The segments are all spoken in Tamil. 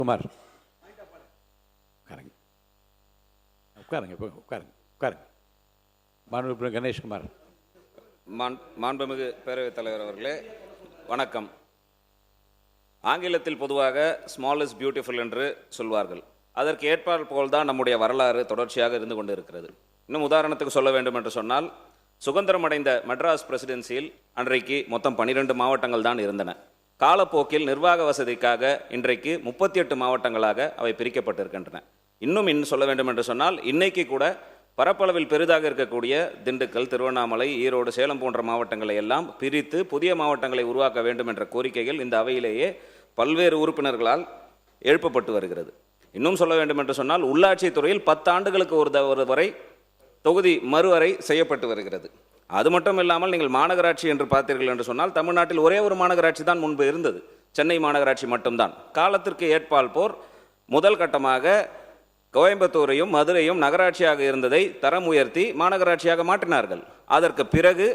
குமார் உட்காருங்க உட்காருங்க உட்காருங்க உட்காருங்க. மாண்புமிகு கணேஷ்குமார். மாண்புமிகு பேரவைத் தலைவர் அவர்களே வணக்கம். ஆங்கிலத்தில் பொதுவாக ஸ்மால் இஸ் பியூட்டிஃபுல் என்று சொல்வார்கள். அதற்கு ஏற்பால் போல்தான் நம்முடைய வரலாறு தொடர்ச்சியாக இருந்து கொண்டு இருக்கிறது. இன்னும் உதாரணத்துக்கு சொல்ல வேண்டும் என்று சொன்னால், சுதந்திரம் அடைந்த மெட்ராஸ் பிரசிடென்சியில் அன்றைக்கு மொத்தம் 12 மாவட்டங்கள் தான் இருந்தன. காலப்போக்கில் நிர்வாக வசதிக்காக இன்றைக்கு 38 மாவட்டங்களாக அவை பிரிக்கப்பட்டிருக்கின்றன. இன்னும் சொல்ல வேண்டும் என்று சொன்னால், இன்னைக்கு கூட பரப்பளவில் பெரிதாக இருக்கக்கூடிய திண்டுக்கல், திருவண்ணாமலை, ஈரோடு, சேலம் போன்ற மாவட்டங்களை எல்லாம் பிரித்து புதிய மாவட்டங்களை உருவாக்க வேண்டும் என்ற கோரிக்கைகள் இந்த அவையிலேயே பல்வேறு உறுப்பினர்களால் எழுப்பப்பட்டு வருகிறது. இன்னும் சொல்ல வேண்டும் என்று சொன்னால், உள்ளாட்சித் துறையில் 10 ஆண்டுகளுக்கு ஒரு வரை தொகுதி மறுவரை செய்யப்பட்டு வருகிறது. அது மட்டும் இல்லாமல் நீங்கள் மாநகராட்சி என்று பார்த்தீர்கள் என்று சொன்னால், தமிழ்நாட்டில் ஒரே ஒரு மாநகராட்சி தான் முன்பு இருந்தது, சென்னை மாநகராட்சி மட்டும்தான். காலத்திற்கு ஏற்பால் போர் முதல் கட்டமாக கோயம்புத்தூரையும் மதுரையும் நகராட்சியாக இருந்ததை தரம் உயர்த்தி மாநகராட்சியாக மாற்றினார்கள். அதற்கு பிறகு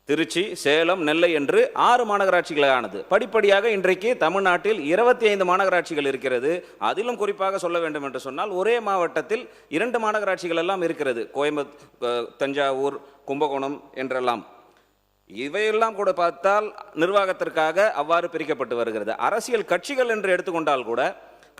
திருச்சி, சேலம், நெல்லை என்று 6 மாநகராட்சிகளானது. படிப்படியாக இன்றைக்கு தமிழ்நாட்டில் 25 மாநகராட்சிகள் இருக்கிறது. அதிலும் குறிப்பாக சொல்ல வேண்டும் என்று சொன்னால், ஒரே மாவட்டத்தில் 2 மாநகராட்சிகள் எல்லாம் இருக்கிறது. தஞ்சாவூர், கும்பகோணம் என்றெல்லாம். இவையெல்லாம் கூட பார்த்தால் நிர்வாகத்திற்காக அவ்வாறு பிரிக்கப்பட்டு வருகிறது. அரசியல் கட்சிகள் என்று எடுத்துக்கொண்டால் கூட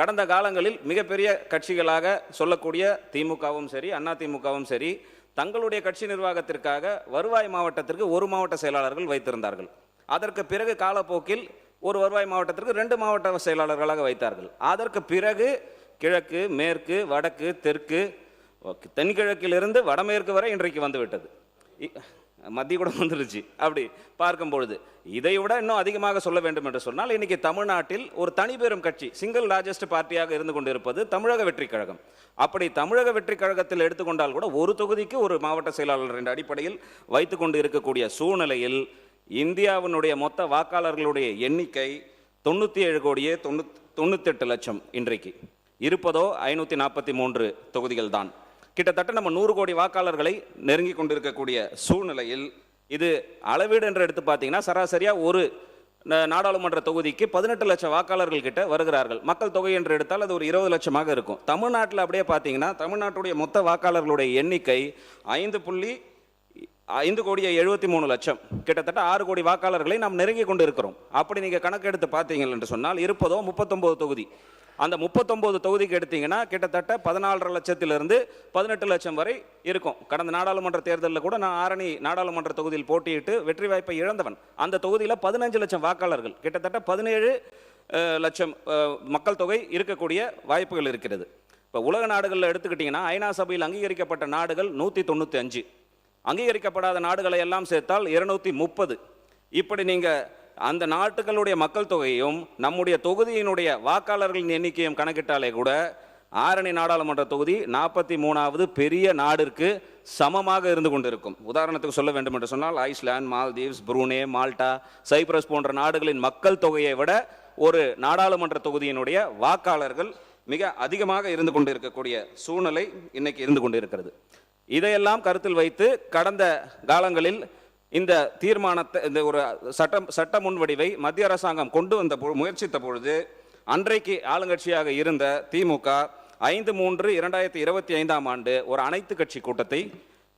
கடந்த காலங்களில் மிகப்பெரிய கட்சிகளாக சொல்லக்கூடிய திமுகவும் சரி, அதிமுகவும் சரி, தங்களுடைய கட்சி நிர்வாகத்திற்காக வருவாய் மாவட்டத்திற்கு 1 மாவட்ட செயலாளர்கள் வைத்திருந்தார்கள். அதற்கு பிறகு காலப்போக்கில் ஒரு வருவாய் மாவட்டத்திற்கு 2 மாவட்ட செயலாளர்களாக வைத்தார்கள். அதற்கு பிறகு கிழக்கு, மேற்கு, வடக்கு, தெற்கு, தென்கிழக்கிலிருந்து வடமேற்கு வரை இன்றைக்கு வந்துவிட்டது. மத்திய கூட வந்துருச்சு. அப்படி பார்க்கும் பொழுது இதை விட இன்னும் அதிகமாக சொல்ல வேண்டும் என்று சொன்னால், இன்னைக்கு தமிழ்நாட்டில் ஒரு தனிபெரும் கட்சி, சிங்கிள் லார்ஜஸ்ட் பார்ட்டியாக இருந்து கொண்டிருப்பது தமிழக வெற்றிக் கழகம். அப்படி தமிழக வெற்றிக் கழகத்தில் எடுத்துக்கொண்டால் கூட ஒரு தொகுதிக்கு ஒரு மாவட்ட செயலாளர் என்ற அடிப்படையில் வைத்துக் கொண்டு இருக்கக்கூடிய சூழ்நிலையில் இந்தியாவினுடைய மொத்த வாக்காளர்களுடைய எண்ணிக்கை 97,98,00,000 இன்றைக்கு இருப்பதோ 543 தொகுதிகள் தான். கிட்டத்தட்ட நம்ம 100 கோடி வாக்காளர்களை நெருங்கி கொண்டிருக்கக்கூடிய சூழ்நிலையில் இது அளவீடு என்று எடுத்து பார்த்தீங்கன்னா, சராசரியா ஒரு நாடாளுமன்ற தொகுதிக்கு 18 லட்சம் வாக்காளர்கள் கிட்ட வருகிறார்கள். மக்கள் தொகை என்று எடுத்தால் அது ஒரு 20 லட்சமாக இருக்கும். தமிழ்நாட்டில் அப்படியே பார்த்தீங்கன்னா, தமிழ்நாட்டுடைய மொத்த வாக்காளர்களுடைய எண்ணிக்கை 5,73,00,000, கிட்டத்தட்ட 6 கோடி வாக்காளர்களை நாம் நெருங்கி கொண்டு இருக்கிறோம். அப்படி நீங்கள் கணக்கு எடுத்து பார்த்தீங்க என்று சொன்னால் இருப்பதோ 39 தொகுதி. அந்த 39 தொகுதிக்கு எடுத்தீங்கன்னா கிட்டத்தட்ட 14.5 லட்சத்திலிருந்து 18 லட்சம் வரை இருக்கும். கடந்த நாடாளுமன்ற தேர்தலில் கூட நான் ஆரணி நாடாளுமன்ற தொகுதியில் போட்டியிட்டு வெற்றி வாய்ப்பை இழந்தவன். அந்த தொகுதியில் 15 லட்சம் வாக்காளர்கள், கிட்டத்தட்ட 17 லட்சம் மக்கள் தொகை இருக்கக்கூடிய வாய்ப்புகள் இருக்கிறது. இப்போ உலக நாடுகளில் எடுத்துக்கிட்டிங்கன்னா, ஐநா சபையில் அங்கீகரிக்கப்பட்ட நாடுகள் 195, அங்கீகரிக்கப்படாத நாடுகளை எல்லாம் சேர்த்தால் 230. இப்படி நீங்கள் அந்த நாட்டுகளுடைய மக்கள் தொகையும் நம்முடைய தொகுதியினுடைய வாக்காளர்களின் எண்ணிக்கையும் கணக்கிட்டாலே கூட ஆரணி நாடாளுமன்ற தொகுதி 43வது பெரிய நாடிற்கு சமமாக இருந்து கொண்டிருக்கும். உதாரணத்துக்கு சொல்ல வேண்டும் என்று சொன்னால், Iceland, Maldives, Brunei, Malta, Cyprus போன்ற நாடுகளின் மக்கள் தொகையை விட ஒரு நாடாளுமன்ற தொகுதியினுடைய வாக்காளர்கள் மிக அதிகமாக இருந்து கொண்டிருக்கக்கூடிய சூழ்நிலை இன்னைக்கு இருந்து கொண்டிருக்கிறது. இதையெல்லாம் கருத்தில் வைத்து கடந்த காலங்களில் இந்த தீர்மானத்தை, இந்த ஒரு சட்ட முன்வடிவை மத்திய அரசாங்கம் கொண்டு வந்த முயற்சித்த பொழுது அன்றைக்கு ஆளுங்கட்சியாக இருந்த திமுக 5/3/2025 ஒரு அனைத்து கட்சி கூட்டத்தை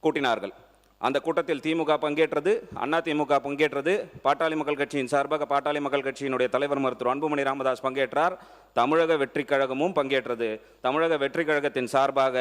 கூட்டினார்கள். அந்த கூட்டத்தில் திமுக பங்கேற்றது, அதிமுக பங்கேற்றது, பாட்டாளி மக்கள் கட்சியின் சார்பாக பாட்டாளி மக்கள் கட்சியினுடைய தலைவர் மருத்துவர் அன்புமணி ராமதாஸ் பங்கேற்றார், தமிழக வெற்றி கழகமும் பங்கேற்றது. தமிழக வெற்றி கழகத்தின் சார்பாக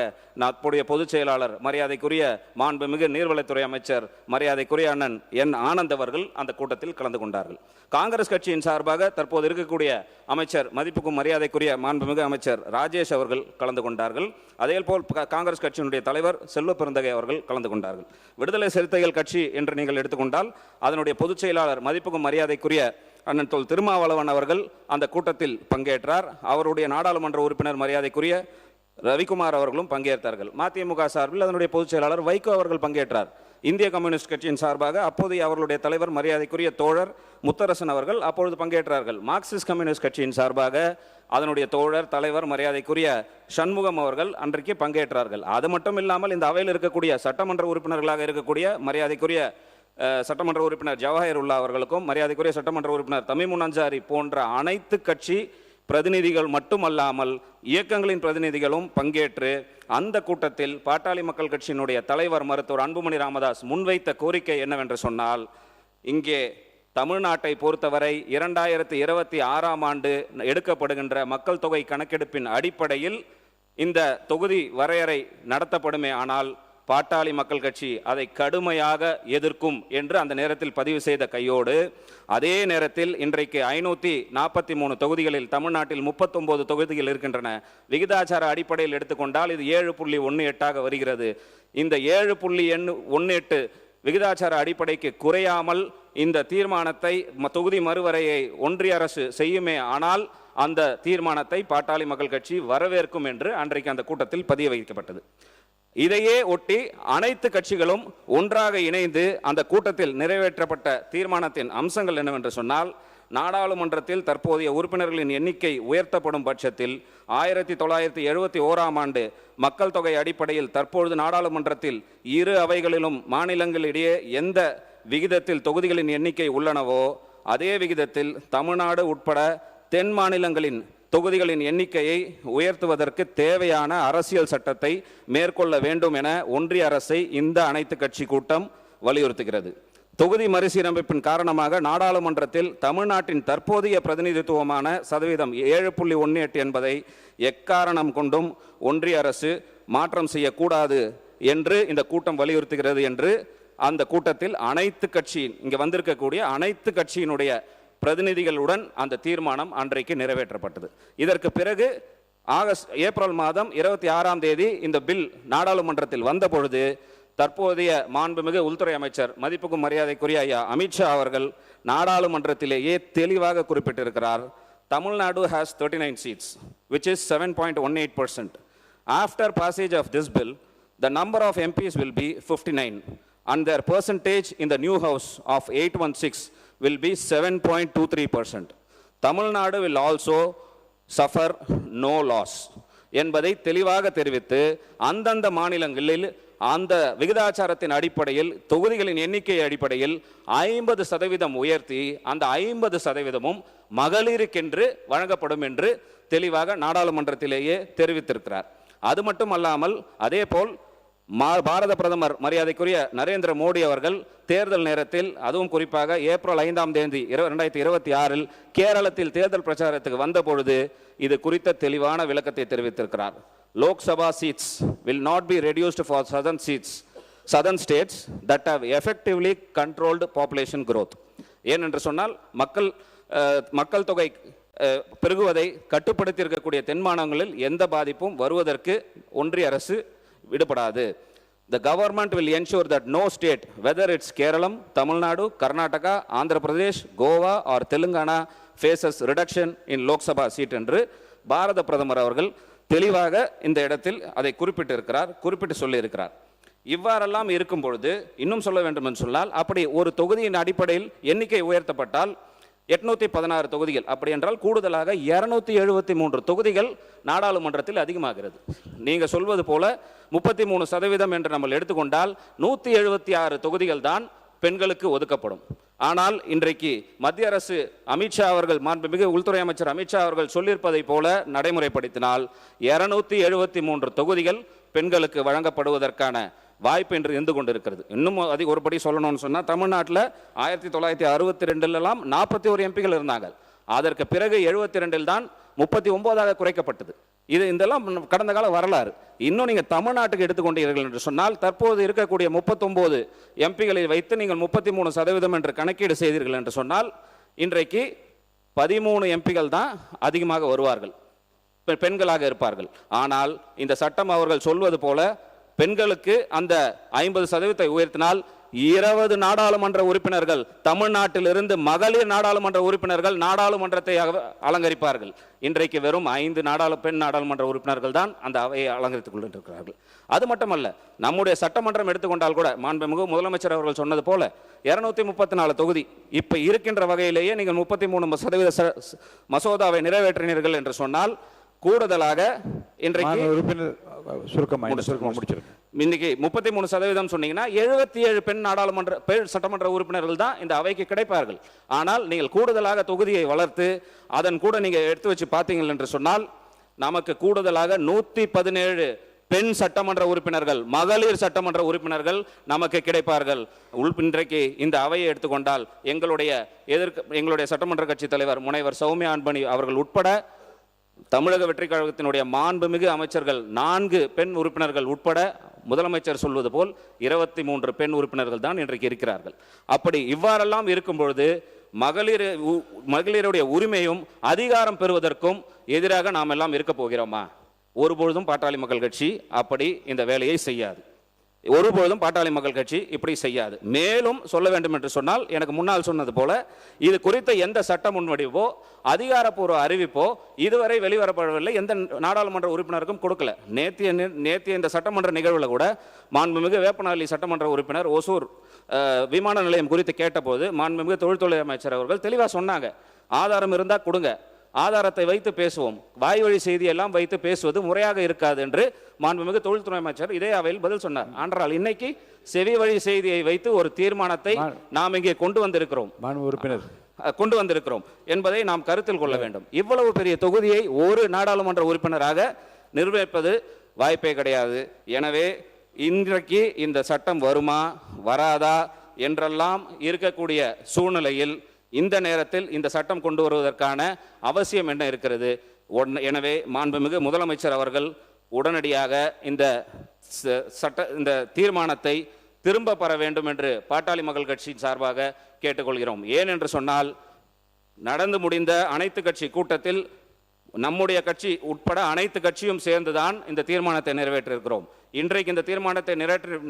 அப்போதைய பொதுச் செயலாளர் மரியாதைக்குரிய மாண்புமிகு நீர்வளத்துறை அமைச்சர் மரியாதைக்குரிய அண்ணன் என் ஆனந்த் அவர்கள் அந்த கூட்டத்தில் கலந்து கொண்டார்கள். காங்கிரஸ் கட்சியின் சார்பாக தற்போது இருக்கக்கூடிய அமைச்சர் மதிப்புக்கும் மரியாதைக்குரிய மாண்புமிகு அமைச்சர் ராஜேஷ் அவர்கள் கலந்து கொண்டார்கள். அதேபோல் காங்கிரஸ் கட்சியினுடைய தலைவர் செல்வ பெருந்தகை அவர்கள் கலந்து கொண்டார்கள். விடுதலை சிறுத்தைகள் கட்சி என்று நீங்கள் எடுத்துக்கொண்டால் அதனுடைய பொதுச் செயலாளர் மதிப்புக்கும் மரியாதைக்குரிய அண்ணன் தொல் திருமாவளவன் அவர்கள் அந்த கூட்டத்தில் பங்கேற்றார். அவருடைய நாடாளுமன்ற உறுப்பினர் மரியாதைக்குரிய ரவிக்குமார் அவர்களும் பங்கேற்றார்கள். மதிமுக சார்பில் அதனுடைய பொதுச் செயலாளர் வைகோ அவர்கள் பங்கேற்றார். இந்திய கம்யூனிஸ்ட் கட்சியின் சார்பாக அப்போதைய அவர்களுடைய தலைவர் மரியாதைக்குரிய தோழர் முத்தரசன் அவர்கள் அப்பொழுது பங்கேற்றார்கள். மார்க்சிஸ்ட் கம்யூனிஸ்ட் கட்சியின் சார்பாக அதனுடைய தோழர் தலைவர் மரியாதைக்குரிய சண்முகம் அவர்கள் அன்றைக்கு பங்கேற்றார்கள். அது மட்டும் இல்லாமல் இந்த அவையில் இருக்கக்கூடிய சட்டமன்ற உறுப்பினர்களாக இருக்கக்கூடிய மரியாதைக்குரிய சட்டமன்ற உறுப்பினர் ஜவஹர் உல்லா அவர்களுக்கும் மரியாதைக்குரிய சட்டமன்ற உறுப்பினர் தமிமுன் அன்சாரி போன்ற அனைத்து கட்சி பிரதிநிதிகள் மட்டுமல்லாமல் இயக்கங்களின் பிரதிநிதிகளும் பங்கேற்று அந்த கூட்டத்தில் பாட்டாளி மக்கள் கட்சியினுடைய தலைவர் மருத்துவர் அன்புமணி ராமதாஸ் முன்வைத்த கோரிக்கை என்னவென்று சொன்னால், இங்கே தமிழ்நாட்டை பொறுத்தவரை 2026ஆம் ஆண்டு எடுக்கப்படுகின்ற மக்கள் தொகை கணக்கெடுப்பின் அடிப்படையில் இந்த தொகுதி வரையறை நடத்தப்படுமே ஆனால் பாட்டாளி மக்கள் கட்சி அதை கடுமையாக எதிர்க்கும் என்று அந்த நேரத்தில் பதிவு செய்த கையோடு, அதே நேரத்தில் இன்றைக்கு 543 தொகுதிகளில் தமிழ்நாட்டில் 39 தொகுதிகள் இருக்கின்றன. விகிதாச்சார அடிப்படையில் எடுத்துக்கொண்டால் இது 7.18 வருகிறது. இந்த 7.18 விகிதாச்சார அடிப்படைக்கு குறையாமல் இந்த தீர்மானத்தை தொகுதி மறுவரையை ஒன்றிய அரசு செய்யுமே ஆனால் அந்த தீர்மானத்தை பாட்டாளி மக்கள் கட்சி வரவேற்கும் என்று அன்றைக்கு அந்த கூட்டத்தில் பதிய வைக்கப்பட்டது. இதையே ஒட்டி அனைத்து கட்சிகளும் ஒன்றாக இணைந்து அந்த கூட்டத்தில் நிறைவேற்றப்பட்ட தீர்மானத்தின் அம்சங்கள் என்னவென்று சொன்னால், நாடாளுமன்றத்தில் தற்போதைய உறுப்பினர்களின் எண்ணிக்கை உயர்த்தப்படும் பட்சத்தில் 1971ஆம் ஆண்டு மக்கள் தொகை அடிப்படையில் தற்பொழுது நாடாளுமன்றத்தில் இரு அவைகளிலும் மாநிலங்களிடையே எந்த விகிதத்தில் தொகுதிகளின் எண்ணிக்கை உள்ளனவோ அதே விகிதத்தில் தமிழ்நாடு உட்பட தென் மாநிலங்களின் தொகுதிகளின் எண்ணிக்கையை உயர்த்துவதற்கு தேவையான அரசியல் சட்டத்தை மேற்கொள்ள வேண்டும் என ஒன்றிய அரசை இந்த அனைத்து கட்சி கூட்டம் வலியுறுத்துகிறது. தொகுதி மறுசீரமைப்பின் காரணமாக நாடாளுமன்றத்தில் தமிழ்நாட்டின் தற்போதைய பிரதிநிதித்துவமான சதவீதம் 7.18 என்பதை எக்காரணம் கொண்டும் ஒன்றிய அரசு மாற்றம் செய்யக்கூடாது என்று இந்த கூட்டம் வலியுறுத்துகிறது என்று அந்த கூட்டத்தில் அனைத்து கட்சி இங்கே வந்திருக்கக்கூடிய அனைத்து கட்சியினுடைய பிரதிநிதிகளுடன் அந்த தீர்மானம் அன்றைக்கு நிறைவேற்றப்பட்டது. இதற்கு பிறகு ஏப்ரல் மாதம் 26ஆம் தேதி இந்த பில் நாடாளுமன்றத்தில் வந்த பொழுது தற்போதைய மாண்புமிகு உள்துறை அமைச்சர் மதிப்புக்கும் மரியாதைக்குரிய ஐயா அமித்ஷா அவர்கள் நாடாளுமன்றத்திலேயே தெளிவாக குறிப்பிட்டிருக்கிறார். Tamil Nadu has 39 seats, which is 7.18%. After passage of this bill, the number of MPs will be 59 and their percentage in the new house of 816 will be 7.23%. Tamil will also suffer no loss என்பதை தெளிவாக தெரிவித்து அந்தந்த மாநிலங்களில் அந்த விகிதாச்சாரத்தின் அடிப்படையில் தொகுதிகளின் எண்ணிக்கை அடிப்படையில் 50% உயர்த்தி அந்த 50%ம் மகளிருக்கென்று வழங்கப்படும் என்று தெளிவாக நாடாளுமன்றத்திலேயே தெரிவித்திருக்கிறார். அது மட்டுமல்லாமல் அதேபோல் பாரத பிரதமர் மரியாதைக்குரிய நரேந்திர மோடி அவர்கள் தேர்தல் நேரத்தில் அதுவும் குறிப்பாக ஏப்ரல் 5ஆம் தேதி 2026இல் கேரளத்தில் தேர்தல் பிரச்சாரத்துக்கு வந்த பொழுது இது குறித்த தெளிவான விளக்கத்தை தெரிவித்திருக்கிறார். Lok Sabha seats will not be reduced for southern states that have effectively controlled population growth. ஏனென்று சொன்னால் மக்கள் தொகை பெருகுவதை கட்டுப்படுத்தி இருக்கக்கூடிய தென் மாநிலங்களில் எந்த பாதிப்பும் வருவதற்கு ஒன்றிய அரசு விடுபடாது. The government will ensure that no state, whether it's Kerala, Tamil Nadu, Karnataka, Andhra Pradesh, Goa or Telangana faces reduction in Lok Sabha seat என்று பாரத பிரதமர் அவர்கள் தெளிவாக இந்த இடத்தில் அதை குறிப்பிட்டு சொல்லியிருக்கிறார். இவ்வாறெல்லாம் இருக்கும் பொழுது இன்னும் சொல்ல வேண்டும் என்று சொன்னால், அப்படி ஒரு தொகுதியின் அடிப்படையில் எண்ணிக்கை உயர்த்தப்பட்டால் 816 தொகுதிகள், அப்படி என்றால் கூடுதலாக 273 தொகுதிகள் நாடாளுமன்றத்தில் அதிகமாகிறது. நீங்க சொல்வது போல 33% என்று நம்ம எடுத்துக்கொண்டால் 176 தொகுதிகள் தான் பெண்களுக்கு ஒதுக்கப்படும். ஆனால் இன்றைக்கு மத்திய அரசு அமித்ஷா அவர்கள் மாண்புமிகு உள்துறை அமைச்சர் அமித்ஷா அவர்கள் சொல்லியிருப்பதை போல நடைமுறைப்படுத்தினால் 273 தொகுதிகள் பெண்களுக்கு வழங்கப்படுவதற்கான வாய்ப்பு என்று இருந்து கொண்டிருக்கிறது. இன்னும் ஒருபடி சொல்லணும்னு சொன்னால், தமிழ்நாட்டில் 1962 41 எம்பிகள் இருந்தாங்க. அதற்கு பிறகு 72 தான் 39ஆக குறைக்கப்பட்டது. இதெல்லாம் கடந்த கால வரலாறு. இன்னும் நீங்கள் தமிழ்நாட்டுக்கு எடுத்துக்கொண்டீர்கள் என்று சொன்னால், தற்போது இருக்கக்கூடிய 39 எம்பிகளை வைத்து நீங்கள் 33% என்று கணக்கீடு செய்தீர்கள் என்று சொன்னால், இன்றைக்கு 13 எம்பிகள் தான் அதிகமாக வருவார்கள், பெண்களாக இருப்பார்கள். ஆனால் இந்த சட்டம் அவர்கள் சொல்வது போல பெண்களுக்கு அந்த 50% உயர்த்தினால் 20 நாடாளுமன்ற உறுப்பினர்கள் தமிழ்நாட்டிலிருந்து மகளிர் நாடாளுமன்ற உறுப்பினர்கள் நாடாளுமன்றத்தை அலங்கரிப்பார்கள். இன்றைக்கு வெறும் 5 பெண் நாடாளுமன்ற உறுப்பினர்கள் தான் அந்த அவையை அலங்கரித்துக் கொண்டிருக்கிறார்கள். அது மட்டுமல்ல, நம்முடைய சட்டமன்றம் எடுத்துக்கொண்டால் கூட மாண்புமிகு முதலமைச்சர் அவர்கள் சொன்னது போல 234 தொகுதி இப்ப இருக்கின்ற வகையிலேயே நீங்கள் 33% மசோதாவை நிறைவேற்றினீர்கள் என்று சொன்னால், கூடுதலாக இன்றைக்கு சுருக்கமாக முடிச்சிருக்கேன். இன்னைக்கு 33% சொன்னீங்கன்னா 77 பெண் சட்டமன்ற உறுப்பினர்கள் தான் இந்த அவைக்கு கிடைப்பார்கள். ஆனால் நீங்கள் கூடுதலாக தொகுதியை வளர்த்து அதன் கூட நீங்க எடுத்து வச்சு பார்த்தீங்கள் என்று சொன்னால் நமக்கு கூடுதலாக 117 பெண் சட்டமன்ற உறுப்பினர்கள், மகளிர் சட்டமன்ற உறுப்பினர்கள் நமக்கு கிடைப்பார்கள். இன்றைக்கு இந்த அவையை எடுத்துக்கொண்டால் எங்களுடைய சட்டமன்ற கட்சி தலைவர் முனைவர் சௌமியா அன்பணி அவர்கள் உட்பட தமிழக வெற்றி கழகத்தினுடைய மாண்புமிகு அமைச்சர்கள் 4 பெண் உறுப்பினர்கள் உட்பட முதலமைச்சர் சொல்வது போல் 23 பெண் உறுப்பினர்கள் தான் இன்றைக்கு இருக்கிறார்கள். அப்படி இவ்வாறெல்லாம் இருக்கும் பொழுது மகளிருடைய உரிமையும் அதிகாரம் பெறுவதற்கும் எதிராக நாம் எல்லாம் இருக்க போகிறோமா? ஒருபொழுதும் பாட்டாளி மக்கள் கட்சி அப்படி இந்த வேலையை செய்யாது. ஒருபொழுதும் பாட்டாளி மக்கள் கட்சி இப்படி செய்யாது. மேலும் சொல்ல வேண்டும் என்று சொன்னால், எனக்கு முன்னால் சொன்னது போல இது குறித்த எந்த சட்ட முன்வடிவோ அதிகாரப்பூர்வ அறிவிப்போ இதுவரை வெளிவரப்படவில்லை. எந்த நாடாளுமன்ற உறுப்பினருக்கும் கொடுக்கல. நேத்திய இந்த சட்டமன்ற நிகழ்வில் கூட மாண்புமிகு வேப்பநாளி சட்டமன்ற உறுப்பினர் ஒசூர் விமான நிலையம் குறித்து கேட்டபோது மாண்புமிகு தொழில்துறை அமைச்சர் அவர்கள் தெளிவாக சொன்னாங்க, ஆதாரம் இருந்தால் கொடுங்க, ஆதாரத்தை வைத்து பேசுவோம், வாய்வழி செய்தியெல்லாம் வைத்து பேசுவது முறையாக இருக்காது என்று மாண்புமிகு தொழில்துறை அமைச்சர் இதே அவையில் பதில் சொன்னார். ஆனால் இன்னைக்கு செவி வழி செய்தியை வைத்து ஒரு தீர்மானத்தை நாம் இங்கே கொண்டு வந்திருக்கிறோம் என்பதை நாம் கருத்தில் கொள்ள வேண்டும். இவ்வளவு பெரிய தொகுதியை ஒரு நாடாளுமன்ற உறுப்பினராக நிர்வகிப்பது வாய்ப்பே கிடையாது. எனவே இன்றைக்கு இந்த சட்டம் வருமா வராதா என்றெல்லாம் இருக்கக்கூடிய சூழ்நிலையில் இந்த நேரத்தில் இந்த சட்டம் கொண்டு வருவதற்கான அவசியம் என்ன இருக்கிறது? எனவே மாண்புமிகு முதலமைச்சர் அவர்கள் உடனடியாக இந்த தீர்மானத்தை திரும்ப பெற வேண்டும் என்று பாட்டாளி மக்கள் கட்சியின் சார்பாக கேட்டுக்கொள்கிறோம். ஏன் என்று சொன்னால், நடந்து முடிந்த அனைத்து கட்சி கூட்டத்தில் நம்முடைய கட்சி உட்பட அனைத்து கட்சியும் சேர்ந்துதான் இந்த தீர்மானத்தை நிறைவேற்றிருக்கிறோம். இன்றைக்கு இந்த தீர்மானத்தை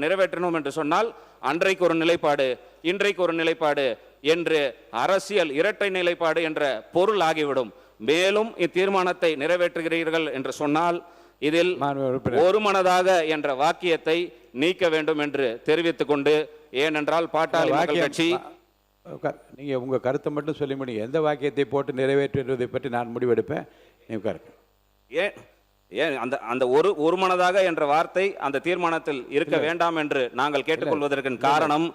நிறைவேற்றணும் என்று சொன்னால் அன்றைக்கு ஒரு நிலைப்பாடு, இன்றைக்கு ஒரு நிலைப்பாடு என்று அரசியல் இரட்டை நிலைப்பாடு என்ற பொருள் ஆகிவிடும். மேலும் இத்தீர்மானத்தை நிறைவேற்றுகிறீர்கள் என்று சொன்னால் இதில் ஒருமனதாக என்ற வாக்கியத்தை நீக்க வேண்டும் என்று தெரிவித்துக் கொண்டு, ஏனென்றால் பாட்டாளி மக்கள் கட்சி நீங்க உங்க கருத்தை மட்டும் சொல்லி முடியும். எந்த வாக்கியத்தை போட்டு நிறைவேற்றுவதை பற்றி நான் முடிவெடுப்பேன். ஏன் அந்த ஒருமனதாக என்ற வார்த்தை அந்த தீர்மானத்தில் இருக்க வேண்டாம் என்று நாங்கள் கேட்டுக்கொள்வதற்கு காரணம்,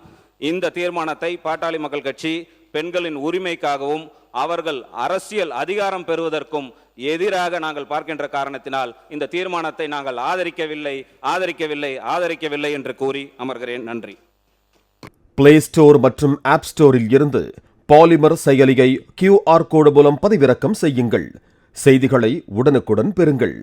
இந்த தீர்மானத்தை பாட்டாளி மக்கள் கட்சி பெண்களின் உரிமைக்காகவும் அவர்கள் அரசியல் அதிகாரம் பெறுவதற்கும் எதிராக நாங்கள் பார்க்கின்ற காரணத்தினால் இந்த தீர்மானத்தை நாங்கள் ஆதரிக்கவில்லை என்று கூறி அமர்கிறேன். நன்றி. பிளே ஸ்டோர் மற்றும் ஆப் ஸ்டோரில் இருந்து பாலிமர் செயலியை QR கோடு மூலம் பதிவிறக்கம் செய்யுங்கள். செய்திகளை உடனுக்குடன் பெறுங்கள்.